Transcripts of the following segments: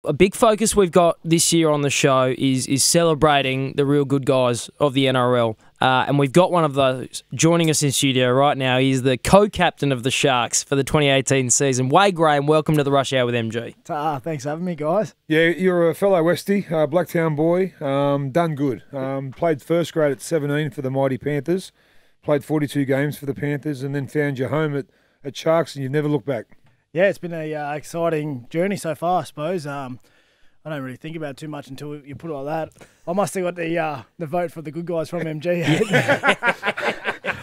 a big focus we've got this year on the show is celebrating the real good guys of the NRL. And we've got one of those joining us in studio right now. He's the co-captain of the Sharks for the 2018 season. Wade Graham, welcome to the Rush Hour with MG. Thanks for having me, guys. Yeah, you're a fellow Westie, Blacktown boy. Done good. Played first grade at 17 for the Mighty Panthers. Played 42 games for the Panthers and then found your home at Sharks and you've never looked back. Yeah, it's been a exciting journey so far, I suppose. I don't really think about it too much until you put it like that. I must have got the vote for the good guys from MG.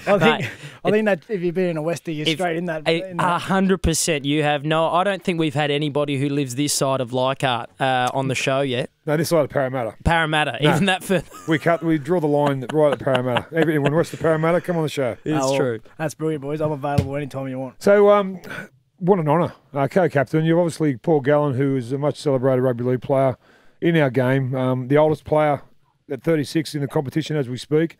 I think that if you've been in a Westie, you're straight in that. 100%. You have no. I don't think we've had anybody who lives this side of Leichhardt on the show yet. No, this side of Parramatta. Parramatta, no. even that further. We draw the line right at Parramatta. Everyone west of Parramatta, come on the show. It's true. That's brilliant, boys. I'm available anytime you want. So, what an honour, co-captain. You're obviously Paul Gallen, who is a much celebrated rugby league player in our game, the oldest player at 36 in the competition as we speak.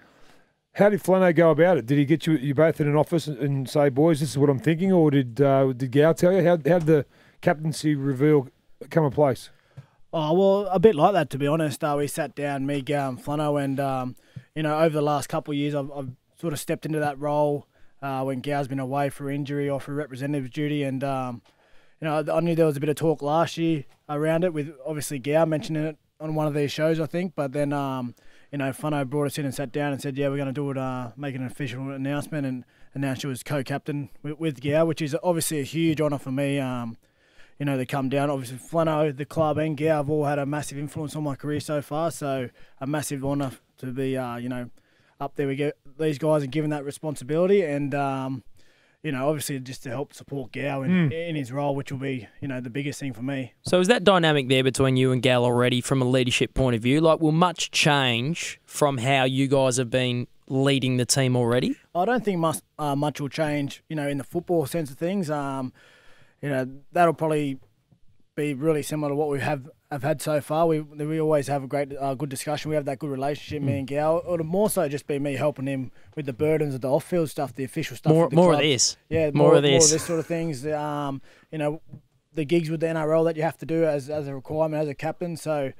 How did Flano go about it? Did he get you both in an office and say, boys, this is what I'm thinking, or did Gow tell you? How did the captaincy reveal come in place? Oh, well, a bit like that, to be honest. We sat down, me, Gow and Flano, and, over the last couple of years, I've sort of stepped into that role when Gow's been away for injury or for representative duty. And, I knew there was a bit of talk last year around it with obviously Gow mentioning it on one of these shows, I think. But then, Flano brought us in and sat down and said, yeah, we're going to do it, make an official announcement and announced you as co-captain with Gow, which is obviously a huge honour for me, to come down. Obviously, Flano, the club and Gow have all had a massive influence on my career so far. So a massive honour to be, up there we get these guys and given that responsibility and, obviously just to help support Gow in his role, which will be, the biggest thing for me. So is that dynamic there between you and Gal already from a leadership point of view? Like, will much change from how you guys have been leading the team already? I don't think much will change, in the football sense of things. That'll probably be really similar to what we have had so far. We always have a great, good discussion. We have that good relationship, me and Gow. It'll more so just be me helping him with the burdens of the off-field stuff, the official stuff. More of this. Yeah, more of this sort of things. The gigs with the NRL that you have to do as a requirement as a captain. So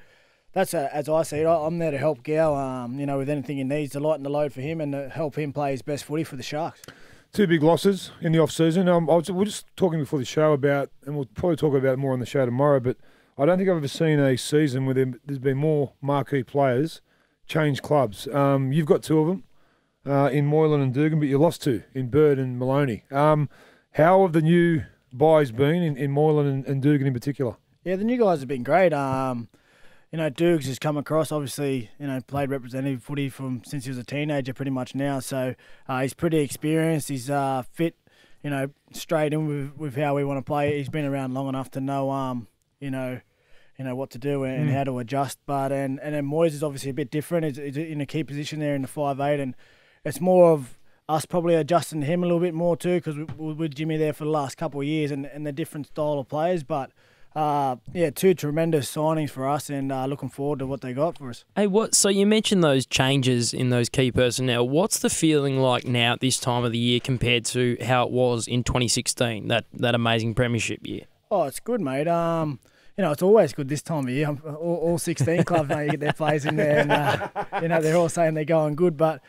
that's as I see it. I'm there to help Gow. With anything he needs to lighten the load for him and to help him play his best footy for the Sharks. Two big losses in the off-season. We're just talking before the show about, and we'll probably talk about it more on the show tomorrow, but I don't think I've ever seen a season where there's been more marquee players change clubs. You've got two of them in Moylan and Dugan, but you lost two in Bird and Maloney. How have the new buys been in Moylan and Dugan in particular? Yeah, the new guys have been great. Dukes has come across, obviously, played representative footy since he was a teenager pretty much now. So he's pretty experienced. He's fit, straight in with how we want to play. He's been around long enough to know, what to do and how to adjust. But and then Moyes is obviously a bit different. He's in a key position there in the 5'8", and it's more of us probably adjusting him a little bit more too because we're with Jimmy there for the last couple of years and the different style of players. But two tremendous signings for us and looking forward to what they got for us. Hey, so you mentioned those changes in those key personnel. What's the feeling like now at this time of the year compared to how it was in 2016, that amazing premiership year? Oh, it's good, mate. It's always good this time of year. All 16 clubs, you get their players in there and, they're all saying they're going good. But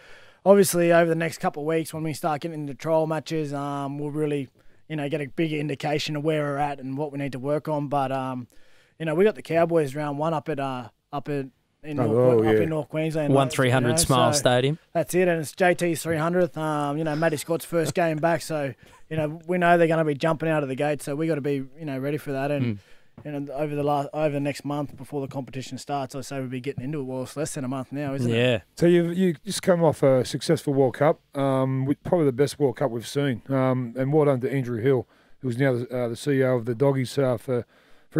obviously over the next couple of weeks when we start getting into trial matches, we'll really get a bigger indication of where we're at and what we need to work on. But, we got the Cowboys round one up in North Queensland. 1300 Smile Stadium. That's it, and it's JT's 300th. Matty Scott's first game back, so, we know they're going to be jumping out of the gate, so we got to be, ready for that. And, over the next month before the competition starts, I say we'll be getting into it. Well, it's less than a month now, isn't it? Yeah. So you just come off a successful World Cup, probably the best World Cup we've seen. And well done to Andrew Hill, who's now the CEO of the Doggies, for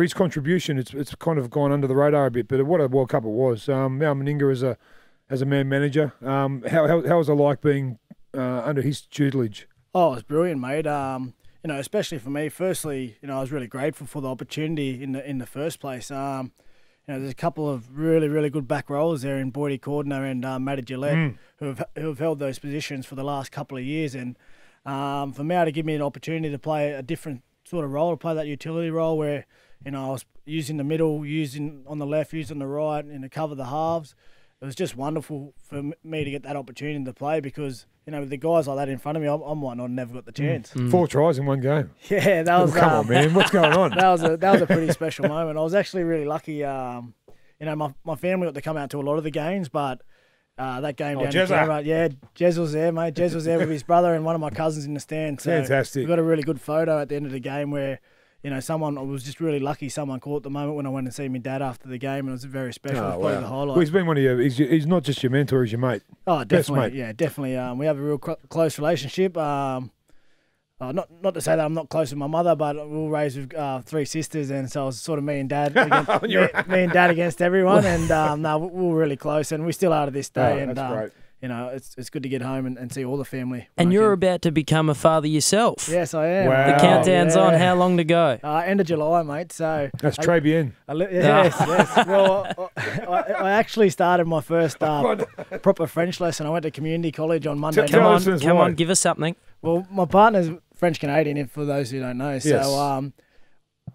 his contribution. It's kind of gone under the radar a bit, but what a World Cup it was. Mal Meninga as a man manager. How was it like being under his tutelage? Oh, it was brilliant, mate. Especially for me. Firstly, I was really grateful for the opportunity in the first place. There's a couple of really, really good back rollers there in Boydie Cordner and Matty Gillette who have held those positions for the last couple of years. And for Mal to give me an opportunity to play a different sort of role, to play that utility role where, I was using the middle, using on the left, using the right, and to cover the halves. It was just wonderful for me to get that opportunity to play because, with the guys like that in front of me, I might not have never got the chance. 4 tries in one game. Yeah, that was... Come on, man. What's going on? That was a pretty special moment. I was actually really lucky. My family got to come out to a lot of the games, but that game down in Canberra, Jez was there, mate. Jez was there with his brother and one of my cousins in the stand. So fantastic. We got a really good photo at the end of the game where... I was just really lucky someone caught the moment when I went and see my dad after the game, and it was very special. It was probably the highlight. Well, he's been one of your... He's not just your mentor, he's your mate. Oh, definitely. Best mate. Yeah, definitely. We have a real close relationship. Not to say that I'm not close with my mother, but we were raised with 3 sisters, and so it was sort of me and dad against everyone, and we were really close, and we still are to this day. That's great. It's good to get home and see all the family. And you're about to become a father yourself. Yes, I am. Wow. The countdown's on. How long to go? End of July, mate. So that's très bien. Yes. Well, I actually started my first proper French lesson. I went to community college on Monday. Come on, give us something. Well, my partner's French-Canadian, for those who don't know. Yes. So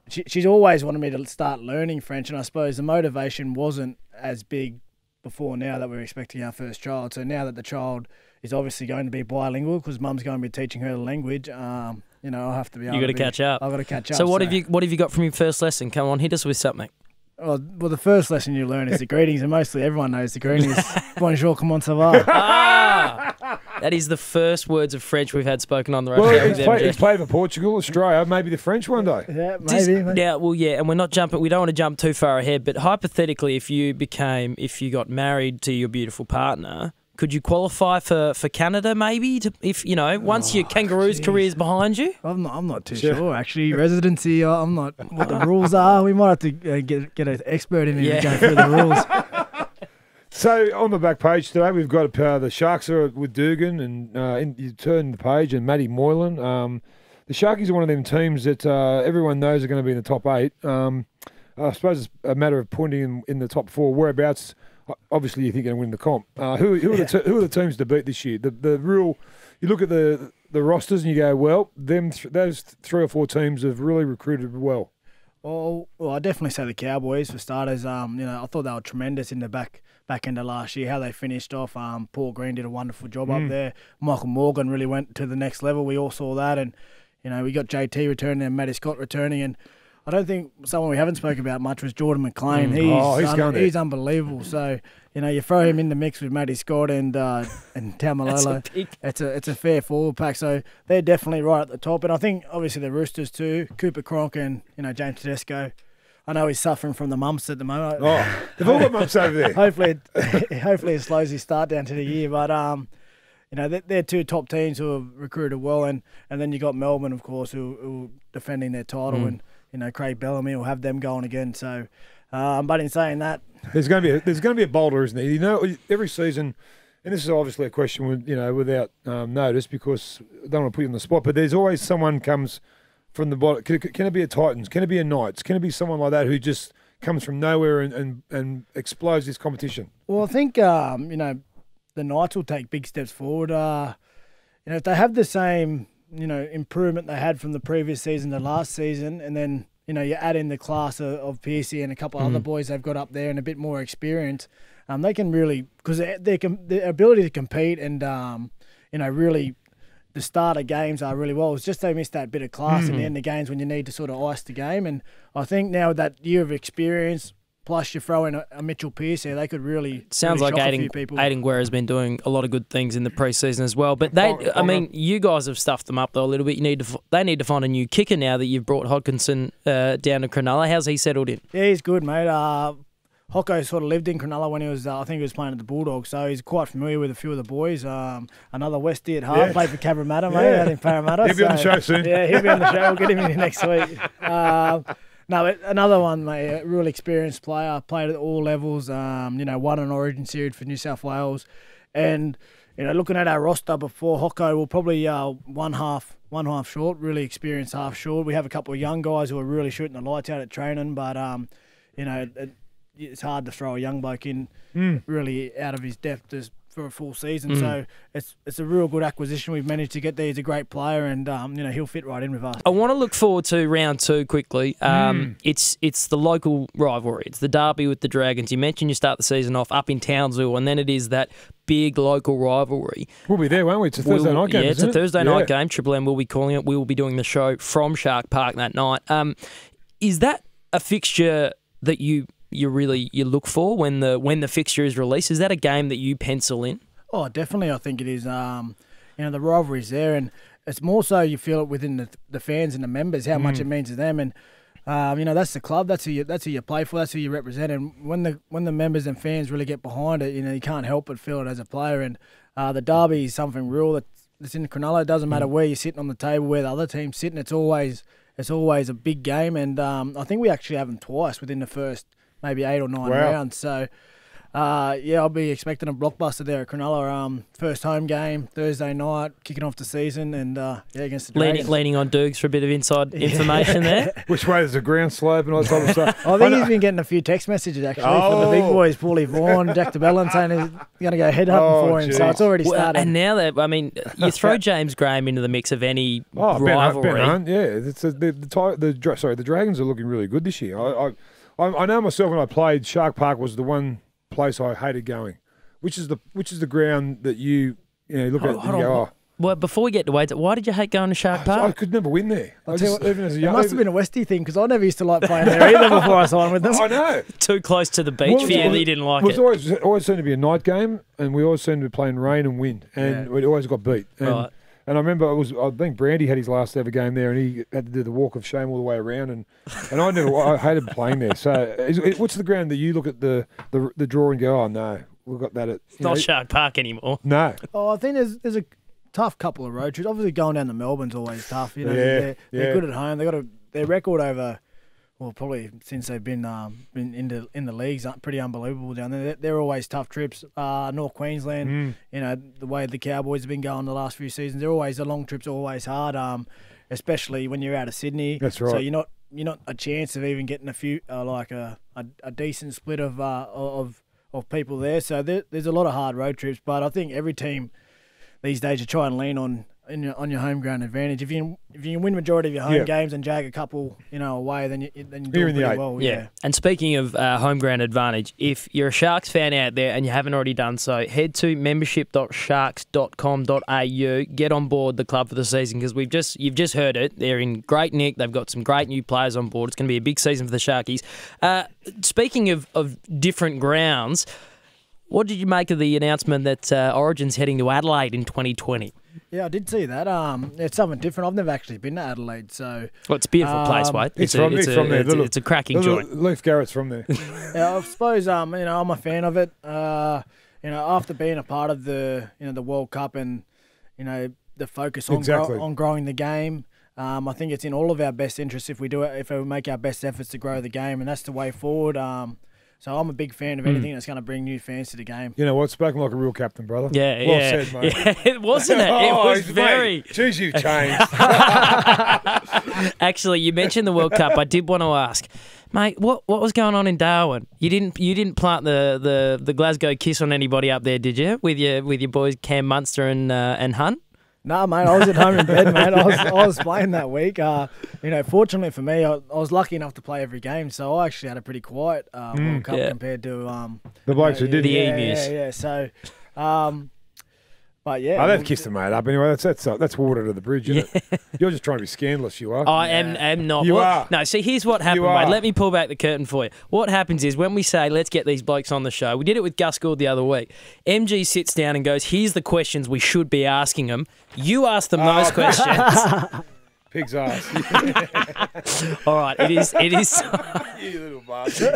she's always wanted me to start learning French, and I suppose the motivation wasn't as big before now that we're expecting our first child. So now that the child is obviously going to be bilingual because mum's going to be teaching her the language, I'll have to be able You got to catch up. I've got to catch up. So what have you got from your first lesson? Come on, hit us with something. Well, the first lesson you learn is the greetings, and mostly everyone knows the greetings. Bonjour, comment ça va? That is the first words of French we've had spoken on the radio. Well, he's played for Portugal, Australia, maybe the French one day. Yeah, maybe. And we're not jumping. We don't want to jump too far ahead. But hypothetically, if you got married to your beautiful partner, could you qualify for Canada? Maybe once your Kangaroos career's behind you. I'm not too sure actually. Residency, I'm not what the rules are. We might have to get an expert in here to go through the rules. So on the back page today, we've got the Sharks are with Dugan, and you turn the page and Matty Moylan. The Sharkies are one of them teams that everyone knows are going to be in the top 8. I suppose it's a matter of pointing in the top 4. Whereabouts? Obviously, you think you're going to win the comp. Who are the teams to beat this year? The real, you look at the rosters and you go, well, those 3 or 4 teams have really recruited well. Well, I definitely say the Cowboys for starters. I thought they were tremendous in the back end of last year. How they finished off. Paul Green did a wonderful job up there. Michael Morgan really went to the next level. We all saw that, and we got JT returning and Matty Scott returning, and I don't think someone we haven't spoken about much was Jordan McLean. He's unbelievable. So you throw him in the mix with Matty Scott and Taumalolo. It's a fair forward pack. So they're definitely right at the top. And I think obviously the Roosters too. Cooper Cronk and James Tedesco. I know he's suffering from the mumps at the moment. Oh, they've all got mumps over there. hopefully it slows his start down to the year. But they're 2 top teams who have recruited well, and then you got Melbourne, of course, who are defending their title and. Craig Bellamy will have them going again. So, but in saying that, there's going to be a boulder, isn't there? Every season, and this is obviously a question without notice because I don't want to put you on the spot. But there's always someone comes from the bottom. Can it be a Titans? Can it be a Knights? Can it be someone like that who just comes from nowhere and explodes this competition? Well, I think the Knights will take big steps forward. If they have the same improvement they had from the previous season to last season, and then you add in the class of Piercy and a couple of other boys they've got up there and a bit more experience, they can really, because their ability to compete and really the start of games are really well. It's just they missed that bit of class in the end of games when you need to sort of ice the game. And I think now with that year of experience, plus you throw in a Mitchell Pearce there, they could really sounds really like shock a few people. Aiden Guerra has been doing a lot of good things in the preseason as well. But you guys have stuffed them up though a little bit. They need to find a new kicker now that you've brought Hodkinson down to Cronulla. How's he settled in? Yeah, he's good, mate. Hocko sort of lived in Cronulla when he was, I think he was playing at the Bulldogs, so he's quite familiar with a few of the boys. Another Westie at heart, played for Cabramatta, mate, out in Parramatta. He'll be on the show soon. Yeah, he'll be on the show. We'll get him in next week. No, another one, mate, a real experienced player, played at all levels, won an Origin series for New South Wales. And, looking at our roster before Hocko, we're probably one half short, really experienced half short. We have a couple of young guys who are really shooting the lights out at training, but, it's hard to throw a young bloke in really out of his depth. for a full season. So it's a real good acquisition we've managed to get there. He's a great player, and he'll fit right in with us. I want to look forward to round 2 quickly. It's the local rivalry. It's the derby with the Dragons. You mentioned you start the season off up in Townsville, and then it is that big local rivalry. We'll be there, won't we? It's a Thursday night game. Yeah, it's a Thursday night game. game. Triple M will be calling it. We will be doing the show from Shark Park that night. Is that a fixture that you look for when the fixture is released? Is that a game that you pencil in? Oh, definitely. I think it is. The rivalry's there, and it's more so you feel it within the fans and the members how much it means to them. And that's the club. That's who you play for. That's who you represent. And when the members and fans really get behind it, you can't help but feel it as a player. And the derby is something real that's in Cronulla. It doesn't matter where you're sitting on the table, where the other team's sitting. It's always a big game. And I think we actually have them twice within the first maybe 8 or 9 rounds. So, I'll be expecting a blockbuster there at Cronulla. First home game, Thursday night, kicking off the season, and against the Dragons. Leaning on Dukes for a bit of inside information there. Which way is the ground slope and all that type of stuff? I think he's been getting a few text messages actually from the big boys, Paulie Vaughan, Jack DeBellin, saying he's going to go headhunting for him. So it's already started. And now you throw James Graham into the mix of any rivalry. Ben Hunt, the Dragons are looking really good this year. I know myself when I played, Shark Park was the one place I hated going. Which is the ground that you look at and you go, Well, before we get to Wades, why did you hate going to Shark Park? I could never win there. It must have been a Westie thing because I never used to like playing there either before I signed with them. I know. Too close to the beach for you that you didn't like it. It was always seemed to be a night game, and we always seemed to be playing rain and wind, and we always got beat. Right. And I remember I think Brandy had his last ever game there, and he had to do the walk of shame all the way around, and I hated playing there. So, what's the ground that you look at the draw and go, oh no, we've got that at not Shark Park anymore. No. Oh, I think there's a tough couple of road trips. Obviously, going down to Melbourne's always tough. They're good at home. They got their record over. Well, probably since they've been in the leagues, pretty unbelievable down there. They're always tough trips. North Queensland, the way the Cowboys have been going the last few seasons, the long trips are always hard, especially when you're out of Sydney. That's right. So you're not a chance of even getting a few a decent split of people there. So there's a lot of hard road trips, but I think every team these days you try and lean on your home ground advantage. If you win majority of your home games and jag a couple away, then you do pretty well. Yeah. And speaking of home ground advantage, if you're a Sharks fan out there and you haven't already done so, head to membership.sharks.com.au. Get on board the club for the season because you've just heard it. They're in great nick. They've got some great new players on board. It's going to be a big season for the Sharkies. Speaking of different grounds, what did you make of the announcement that Origin's heading to Adelaide in 2020? Yeah, I did see that. It's something different. I've never actually been to Adelaide, so... Well, it's a beautiful place, Wade. It's from there. It's a cracking joint. Leif Garrett's from there. Yeah, I suppose, I'm a fan of it. After being a part of the World Cup and, the focus on growing the game, I think it's in all of our best interests if we make our best efforts to grow the game, and that's the way forward. So I'm a big fan of anything that's going to bring new fans to the game. You know what? Spoken like a real captain, brother. Yeah, well said, mate. Yeah, it wasn't it? It was very... Mate, geez, you've changed. Actually, you mentioned the World Cup. I did want to ask, mate, what was going on in Darwin? You didn't plant the Glasgow kiss on anybody up there, did you? With your boys Cam Munster and Hunt? No, mate, I was at home in bed, mate. I was playing that week. Fortunately for me, I was lucky enough to play every game, so I actually had a pretty quiet World Cup compared to the blokes who did the Emus. Yeah. So, but yeah, they've kissed the mate up anyway. That's water to the bridge, isn't it? You're just trying to be scandalous. You are. I am not. You are. No. See, here's what happened, mate. Let me pull back the curtain for you. What happens is when we say let's get these blokes on the show, we did it with Gus Gould the other week. MG sits down and goes, "Here's the questions we should be asking them. You ask them those questions." Pig's ass. All right, it is. You little bastard.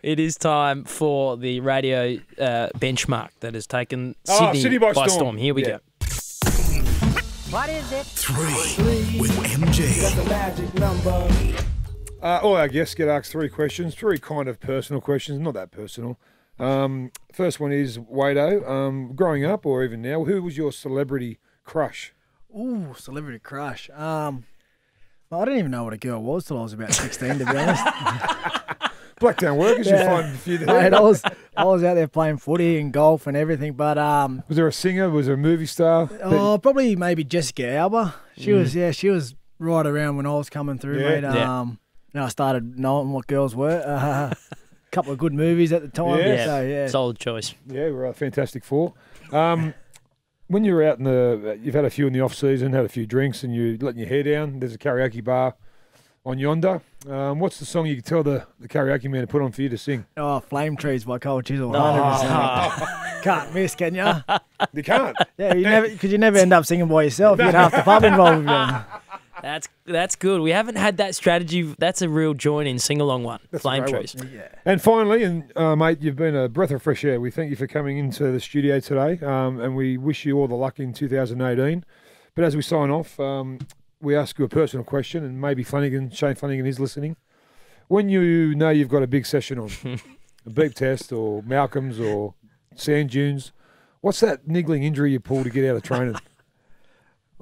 It is time for the radio benchmark that has taken Sydney by storm. Here we go. What is it? 3 with MG. That's the magic number. All our guests get asked 3 questions, 3 kind of personal questions, not that personal. First one is, Wado, growing up or even now, who was your celebrity crush? Ooh, celebrity crush. I didn't even know what a girl was till I was about 16, to be honest. Blacktown workers, you find a few there. Mate, I was out there playing footy and golf and everything, but Was there a singer? Was there a movie star? probably maybe Jessica Alba. She was right around when I was coming through, Yeah. mate. I started knowing what girls were. A couple of good movies at the time. Yeah. So, yeah. Solid choice. Yeah, we're a fantastic four. When you're out you've had a few in the off season, had a few drinks, and you're letting your hair down. There's a karaoke bar on yonder. What's the song you can tell the karaoke man to put on for you to sing? Oh, Flame Trees by Cold Chisel. 100%. Can't miss, can ya? You can't. Yeah, you never end up singing by yourself. You get half the pub involved with you. That's good. We haven't had that strategy. That's a real join-in sing-along one. That's a Flame great trees. Yeah. And finally, mate, you've been a breath of fresh air. We thank you for coming into the studio today, and we wish you all the luck in 2018. But as we sign off, we ask you a personal question, and maybe Shane Flanagan is listening. When you know you've got a big session on, a beep test or Malcolm's or sand dunes, what's that niggling injury you pull to get out of training?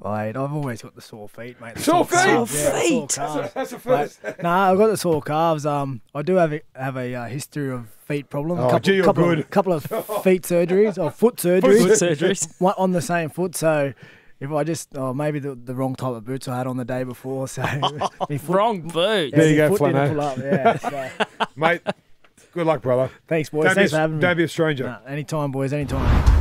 Mate, I've always got the sore feet, mate. The Sore feet? calves, yeah, the sore Feet? calves. That's the first. I've got the sore calves. I do have a history of feet problems. Oh, gee, you're good. Couple of feet surgeries or foot surgeries. Foot surgeries. One on the same foot. So if I just, maybe the wrong type of boots I had on the day before. So my foot, Wrong boot. There you my go, foot didn't Flano. pull up. Yeah. So, Mate, good luck, brother. thanks, boys. Thanks for having me. Don't be a stranger. Anytime, boys. Anytime.